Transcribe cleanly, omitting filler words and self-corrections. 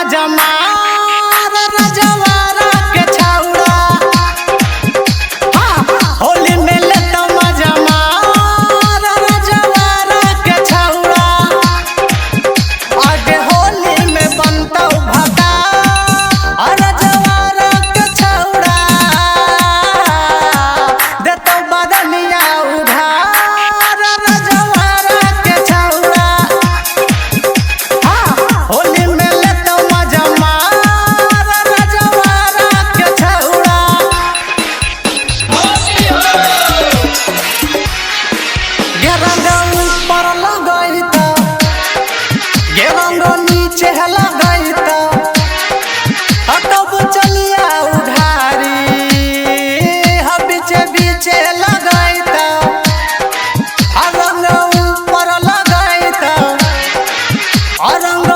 माजा मार रजवारा के छौड़ा। होली में लेता माजा मार रजवारा के छौड़ा। आगे होली में बनता भगा रजवारा के छौड़ा। देता बदनिया उधार रजवारा के छौड़ा। होली में लेता मजा मार रजवारा के छौड़ा। गे रंग ऊपर लगैता, गे रंग नीचे लगैता। कब चलिया उधारी बीचे बीचे लगैता। रंग ऊपर लगैता, रंग